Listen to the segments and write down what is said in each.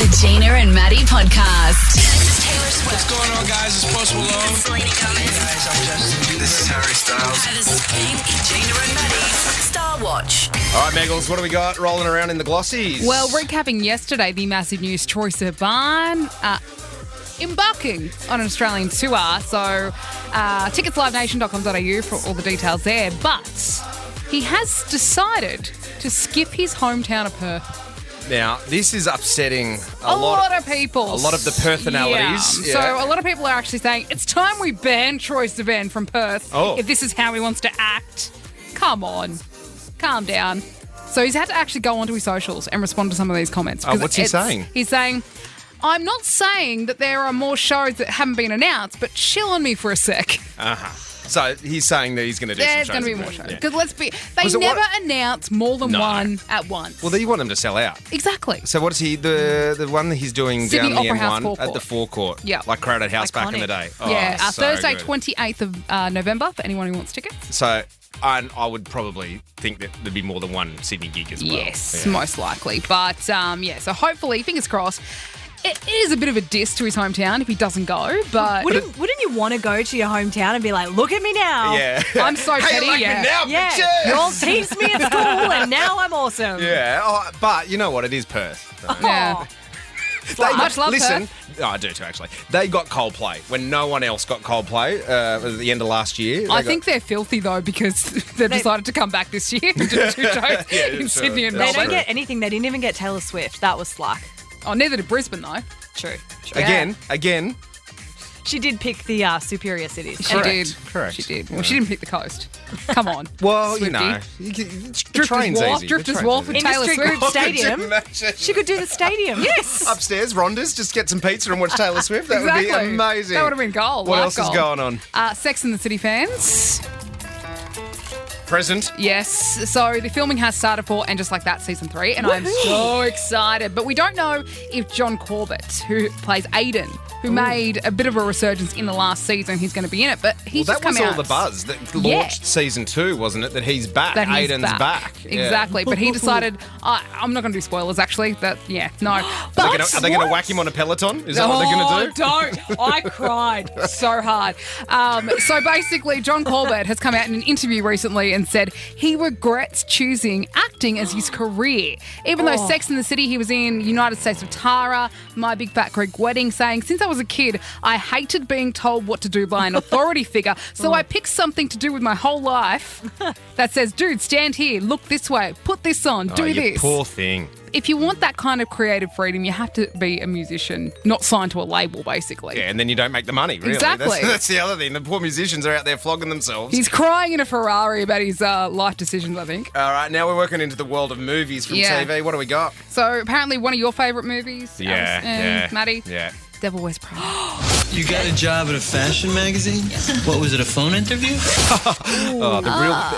The Gina and Matty podcast. What's going on, guys? It's Post Malone. Selena Gomez. Hey guys, I'm Justin. This is Harry Styles. Hi, this is Pink. Gina and Matty. Star Watch. All right, Meggles, what do we got rolling around in the glossies? Well, recapping yesterday, the massive news, Troye Sivan embarking on an Australian tour. So tickets livenation.com.au for all the details there. But he has decided to skip his hometown of Perth. Now, this is upsetting A lot of people. A lot of the personalities. Yeah. So a lot of people are actually saying, it's time we ban Troye Sivan from Perth if this is how he wants to act. Come on. Calm down. So he's had to actually go onto his socials and respond to some of these comments. What's he saying? He's saying, I'm not saying that there are more shows that haven't been announced, but chill on me for a sec. So he's saying that he's going to do some shows. There's going to be more shows. Because they Was it never what? announce more than one at once. Well, you want them to sell out. Exactly. So what is he, the one that he's doing Sydney down the Opera House M1 forecourt. at the forecourt? Yeah. Like Crowded House back in the day. Oh, Yeah, so Thursday, good. 28th of November, for anyone who wants tickets. So I would probably think that there'd be more than one Sydney gig as well. Yes, Yeah. most likely. But, so hopefully, fingers crossed, it is a bit of a diss to his hometown if he doesn't go, but... Wouldn't you want to go to your hometown and be like, look at me now? Yeah. I'm so Hey, petty, you like yeah. me now, Yeah, bitches? you all teased me at school and now I'm awesome. Yeah, but you know what? It is Perth. Yeah. Much love, Listen, Perth. I do too, actually. They got Coldplay when no one else got Coldplay at the end of last year. I think they're filthy, though, because they've decided to come back this year and do 2 shows in sure. Sydney and They That's don't Melbourne. get anything. They didn't even get Taylor Swift. That was slack. Oh, neither did Brisbane, though. True. Again. She did pick the superior cities. She Correct, did. correct. She did. Well, she didn't pick the coast. Come on. Well, Swiftie. you know, the train's easy. Drifters Wharf with Taylor Industry Swift. Group Stadium. Imagine. She could do the stadium. Yes. Upstairs, Ronda's, just get some pizza and watch Taylor Swift. That would be Exactly. amazing. That would have been gold. What Life else is goal. going on? Sex and the City fans. Present. Yes. So the filming has started for And Just Like That season 3, and I'm so excited. But we don't know if John Corbett, who plays Aidan, who made a bit of a resurgence in the last season, he's going to be in it. But he's Well, just that was come all out. the buzz that Yeah. launched season 2, wasn't it? That he's back. That he's Aidan's back. Yeah. Exactly. But he decided, I'm not going to do spoilers, actually. No. But Are they going to whack him on a Peloton? Is that what they're going to do? Don't. I cried so hard. So basically, John Corbett has come out in an interview recently and said he regrets choosing acting as his career. Even though Sex and the City, he was in United States of Tara, My Big Fat Greek Wedding, saying, since I was a kid, I hated being told what to do by an authority figure. So I picked something to do with my whole life that says, dude, stand here, look this way, put this on, do You this. poor thing. If you want that kind of creative freedom, you have to be a musician, not signed to a label, basically. Yeah, and then you don't make the money, really. Exactly. That's the other thing. The poor musicians are out there flogging themselves. He's crying in a Ferrari about his life decisions, I think. All right, now we're working into the world of movies from Yeah. TV. What do we got? So apparently one of your favourite movies, Matty, Yeah. Devil Wears Prada. You got a job at a fashion magazine? What was it, a phone interview?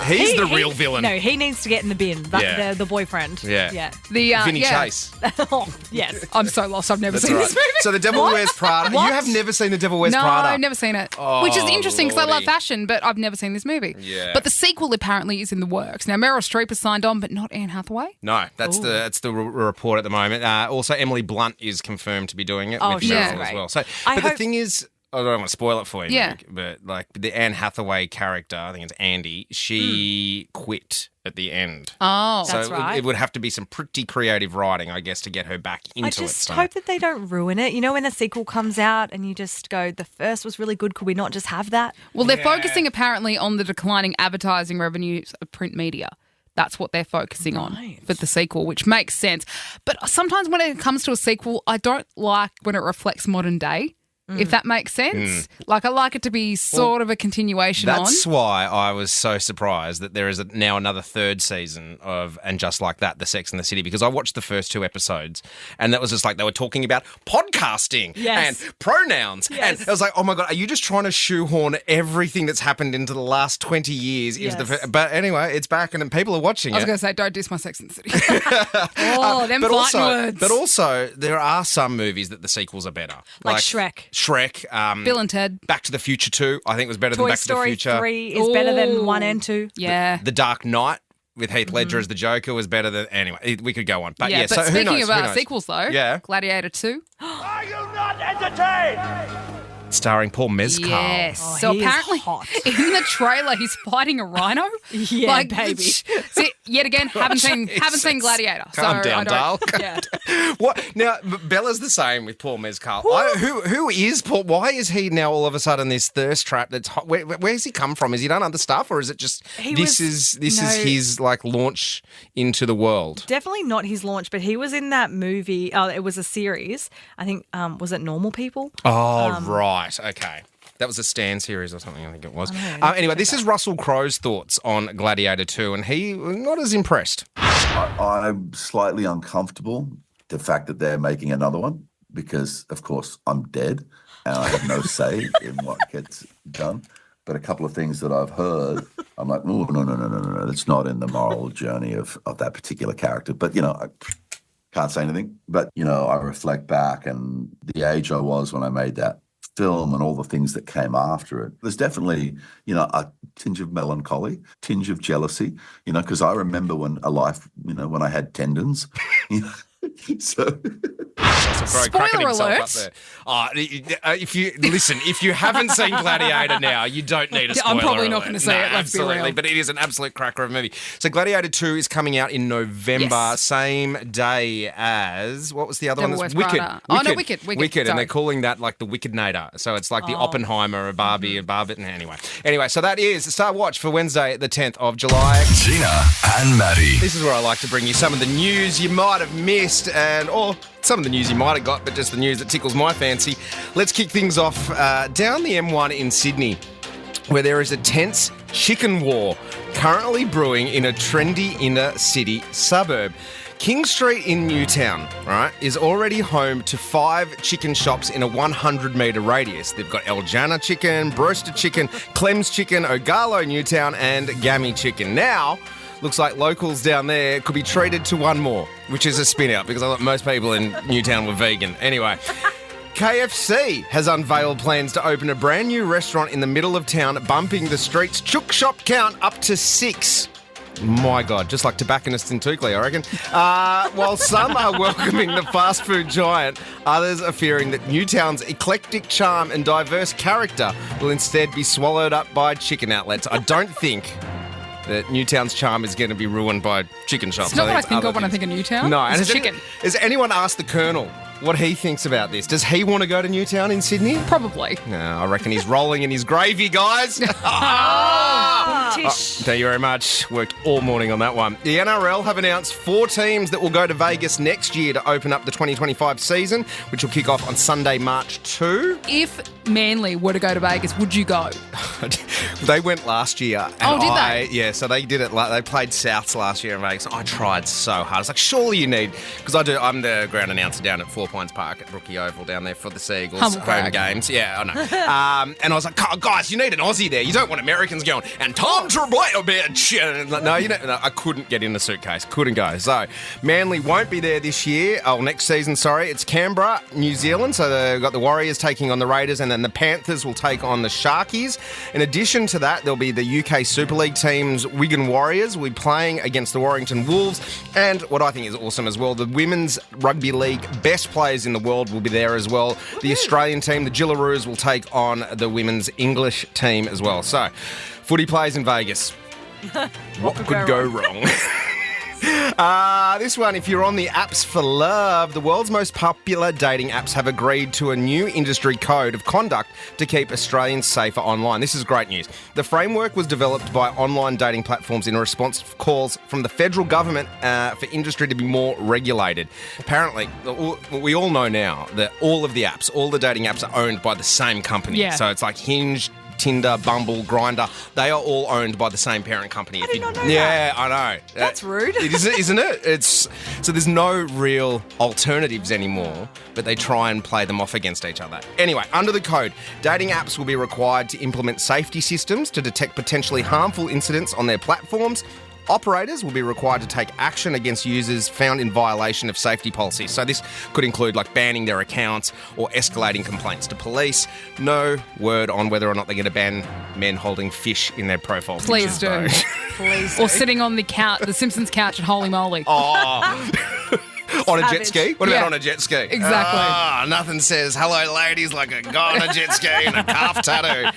He's the real villain. No, he needs to get in the bin. Yeah. The boyfriend. Yeah. The Vinny Chase. Oh, yes. I'm so lost. I've never That's seen right. this movie. So The Devil Wears Prada. What? You have never seen The Devil Wears No, Prada? I've never seen it. Which is interesting because I love Lordy. fashion, but I've never seen this movie. Yeah. But the sequel apparently is in the works. Now, Meryl Streep has signed on, but not Anne Hathaway. No, that's the report at the moment. Also, Emily Blunt is confirmed to be doing it Oh, with she's Meryl as great. well. So, I but the hope- thing is, I don't want to spoil it for you, Yeah. Meg, but like the Anne Hathaway character, I think it's Andy, she quit at the end. Oh. So That's right. it would have to be some pretty creative writing, I guess, to get her back into I it. just So. hope that they don't ruin it. You know, when the sequel comes out and you just go, the first was really good, could we not just have that? Well, they're focusing apparently on the declining advertising revenues of print media. That's what they're focusing on for the sequel, which makes sense. But sometimes when it comes to a sequel, I don't like when it reflects modern day. If that makes sense. Like, I like it to be sort of a continuation That's on. why I was so surprised that there is now another third season of And Just Like That, The Sex and the City, because I watched the first 2 episodes and that was just like they were talking about podcasting Yes. and pronouns. Yes. And I was like, oh my God, are you just trying to shoehorn everything that's happened into the last 20 years into the Yes. first? But anyway, it's back and people are watching I was it. going to say, don't diss my Sex and the City. Oh, them But fighting also, words. but also, there are some movies that the sequels are better. Like Shrek. Bill and Ted. Back to the Future 2, I think was better than Toy Back to the Story Future. 3 is better than Ooh. 1 and 2. Yeah. The Dark Knight with Heath Ledger as the Joker was better than... Anyway, we could go on. But Yeah, so but who speaking knows? of Who knows? sequels, though, Yeah. Gladiator 2. Are you not entertained? Starring Paul Mescal. Yes. Oh, so he is apparently, hot. in the trailer, he's fighting a rhino. Yeah, baby. See, yet again, haven't seen Gladiator. Calm so down, I Dale. don't, Yeah. What now? Bella's the same with Paul Mescal. Who is Paul? Why is he now all of a sudden this thirst trap? That's hot? Where's he come from? Has he done other stuff, or is it just this is his like launch into the world? Definitely not his launch, but he was in that movie. It was a series. I think, was it Normal People? Oh, right. Okay. That was a Stan series or something, I think it was. Anyway, this is Russell Crowe's thoughts on Gladiator 2, and he was not as impressed. I'm slightly uncomfortable the fact that they're making another one because, of course, I'm dead and I have no say in what gets done. But a couple of things that I've heard, I'm like, no, that's not in the moral journey of that particular character. But, I can't say anything. But, I reflect back and the age I was when I made that film and all the things that came after it. There's definitely, a tinge of melancholy, tinge of jealousy, because I remember when I had tendons, so... Spoiler alert. If you haven't seen Gladiator now, you don't need a spoiler I'm probably not alert. going to say it, let's be absolutely, real. but it is an absolute cracker of a movie. So Gladiator 2 is coming out in November, Yes. same day as, what was the other Devil one? Wears Prada. Oh, no, Wicked, and sorry. they're calling that like the Wickednator. So it's like the Oppenheimer of Barbie and Barbie. Anyway, so that is Star Watch for Wednesday, the 10th of July. Gina and Matty. This is where I like to bring you some of the news you might have missed or some of the news you might have got, but just the news that tickles my fancy. Let's kick things off down the M1 in Sydney, where there is a tense chicken war currently brewing in a trendy inner city suburb. King Street in Newtown, right, is already home to 5 chicken shops in a 100-metre radius. They've got El Jana Chicken, Broaster Chicken, Clem's Chicken, Ogalo Newtown and Gammy Chicken. Now, looks like locals down there could be treated to one more, which is a spin-out because I thought most people in Newtown were vegan. Anyway, KFC has unveiled plans to open a brand new restaurant in the middle of town, bumping the street's chook shop count up to 6. My God, just like tobacconists in Toukley, I reckon. While some are welcoming the fast food giant, others are fearing that Newtown's eclectic charm and diverse character will instead be swallowed up by chicken outlets. I don't think that Newtown's charm is going to be ruined by chicken shops. It's not what I think other of when I things. think of Newtown. No, and it's chicken. Has anyone asked the Colonel what he thinks about this? Does he want to go to Newtown in Sydney? Probably. No, I reckon he's rolling in his gravy, guys. Thank you very much. Worked all morning on that one. The NRL have announced 4 teams that will go to Vegas next year to open up the 2025 season, which will kick off on Sunday, March 2. If Manly were to go to Vegas, would you go? They went last year. And Oh, did they? Yeah, so they did it. They played Souths last year in Vegas. I tried so hard. I was like, surely you need... Because I'm the ground announcer down at 4 Pines Park at Brookie Oval down there for the Seagulls Humble home brag. games. Yeah, I know. And I was like, guys, you need an Aussie there. You don't want Americans going, and Tom Trebojevic. No, I couldn't get in the suitcase. Couldn't go. So Manly won't be there this year. Oh, next season, sorry. It's Canberra, New Zealand. So they've got the Warriors taking on the Raiders, and then the Panthers will take on the Sharkies. In addition to that, there'll be the UK Super League teams, Wigan Warriors, will be playing against the Warrington Wolves. And what I think is awesome as well, the Women's Rugby League best players in the world will be there as well. The Australian team, the Gillaroos, will take on the Women's English team as well. So, footy plays in Vegas. What could go wrong? This one, if you're on the apps for love, the world's most popular dating apps have agreed to a new industry code of conduct to keep Australians safer online. This is great news. The framework was developed by online dating platforms in response to calls from the federal government for industry to be more regulated. Apparently, we all know now that all of the apps, all the dating apps are owned by the same company. Yeah. So it's like Hinge, Tinder, Bumble, Grindr, they are all owned by the same parent company. I did not know Yeah, that. I know. That's rude. Isn't it? So there's no real alternatives anymore, but they try and play them off against each other. Anyway, under the code, dating apps will be required to implement safety systems to detect potentially harmful incidents on their platforms. operators will be required to take action against users found in violation of safety policies. So this could include like banning their accounts or escalating complaints to police. No word on whether or not they're going to ban men holding fish in their profile Please pictures, do. though. Please. Or sitting on the couch, the Simpsons couch at Holy Moly. Oh. On a jet Savage. ski? What about Yeah. on a jet ski? Exactly. Ah, nothing says hello ladies like a guy on a jet ski and a calf tattoo.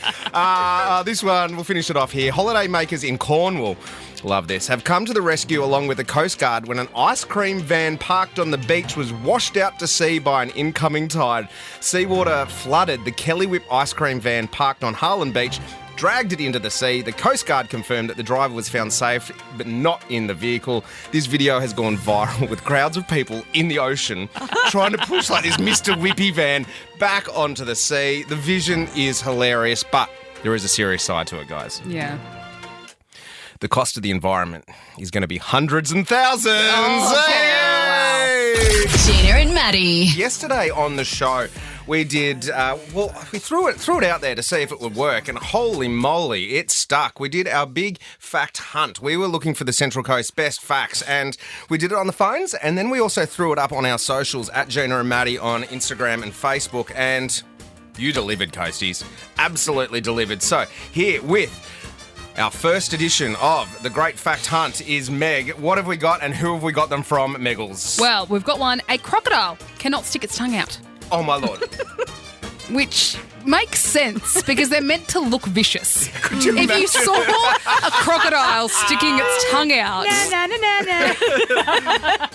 This one, we'll finish it off here. Holiday makers in Cornwall, love this, have come to the rescue along with the Coast Guard when an ice cream van parked on the beach was washed out to sea by an incoming tide. Seawater flooded the Kelly Whip ice cream van parked on Harlan Beach, dragged it into the sea. The Coast Guard confirmed that the driver was found safe, but not in the vehicle. This video has gone viral with crowds of people in the ocean trying to push like this Mr. Whippy van back onto the sea. The vision is hilarious, but there is a serious side to it, guys. Yeah. The cost of the environment is going to be hundreds and thousands. Oh, Hey! Gina and Matty. Yesterday on the show, we did, we threw it out there to see if it would work, and holy moly, it stuck. We did our big fact hunt. We were looking for the Central Coast best facts, and we did it on the phones, and then we also threw it up on our socials at Gina and Matty on Instagram and Facebook, and you delivered, Coasties. Absolutely delivered. So, here with our first edition of the Great Fact Hunt is Meg. What have we got, and who have we got them from, Meggles? Well, we've got one. A crocodile cannot stick its tongue out, Oh, my Lord. which makes sense because they're meant to look vicious. Could you If imagine? you saw a crocodile sticking its tongue out, Na, na, na, na,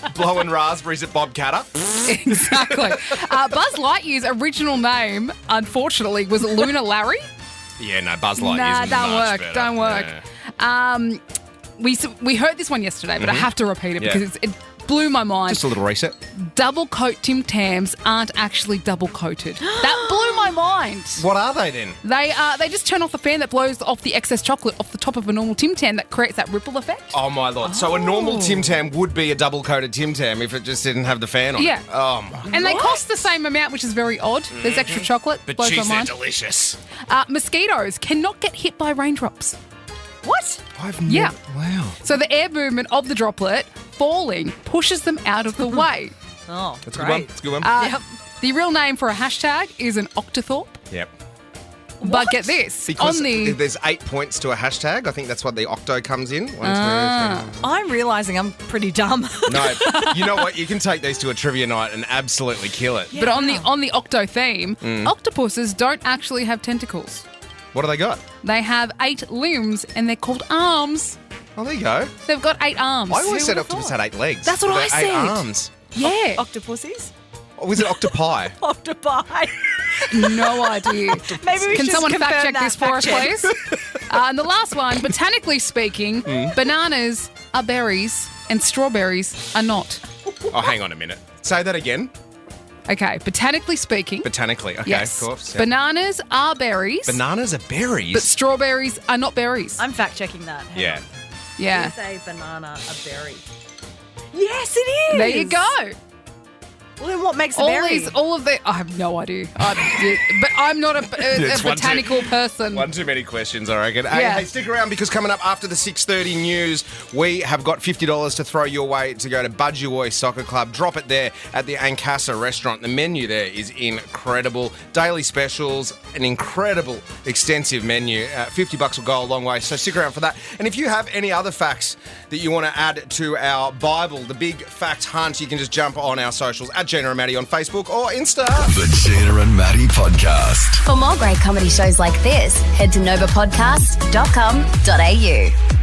na. Blowing raspberries at Bob Catter. exactly. Buzz Lightyear's original name, unfortunately, was Lunar Larry. Yeah, no, Buzz Lightyear's Nah, don't much work. better. Don't work. Yeah. We heard this one yesterday, but I have to repeat it Yeah. because it blew my mind. Just a little reset. Double coat Tim Tams aren't actually double coated. That blew my mind. What are they then? They just turn off the fan that blows off the excess chocolate off the top of a normal Tim Tam that creates that ripple effect. Oh, my Lord. So a normal Tim Tam would be a double-coated Tim Tam if it just didn't have the fan on Yeah. it. Oh, my. And they cost the same amount, which is very odd. There's extra chocolate. But blows my geez, they're mind. delicious. Mosquitoes cannot get hit by raindrops. What? I've Yeah. Wow. So the air movement of the droplet falling pushes them out of the way. Oh, That's a good one. great. That's a good one. Yep. The real name for a hashtag is an octothorpe. Yep. But get this. Because on the there's 8 points to a hashtag. I think that's what the octo comes in. 1, 2, 3. I'm realising I'm pretty dumb. No, you know what? You can take these to a trivia night and absolutely kill it. But on the octo theme, octopuses don't actually have tentacles. What do they got? They have 8 limbs and they're called arms. Oh, there you go. They've got 8 arms. I always said would've octopus thought? had 8 legs. That's what but I they're 8 said. arms. Yeah. Octopussies? Or was it octopi? Octopi. No idea. Maybe we Can should someone confirm fact check that. this for us, Fact check. please? And the last one, botanically speaking, bananas are berries and strawberries are not. Oh, hang on a minute. Say that again. Okay, botanically speaking, Botanically. Okay, yes, of course. Yeah. bananas are berries, Bananas are berries. but strawberries are not berries. I'm fact checking that. Hang yeah. on. Yeah, Say banana a berry. Yes, it is. there you go. Well, then what makes a berry? All of the. I have no idea. But I'm not a It's one too- botanical person. One too many questions, I reckon. Yeah. Hey, stick around because coming up after the 6:30 news, we have got $50 to throw your way to go to Budgewoi Soccer Club. Drop it there at the Ancassa restaurant. The menu there is incredible. Daily specials, an incredible, extensive menu. $50 will go a long way, so stick around for that. And if you have any other facts that you want to add to our Bible, the Big Fact Hunt, you can just jump on our socials at Gina and Matty on Facebook or Insta. The Gina and Matty Podcast. For more great comedy shows like this, head to novapodcast.com.au.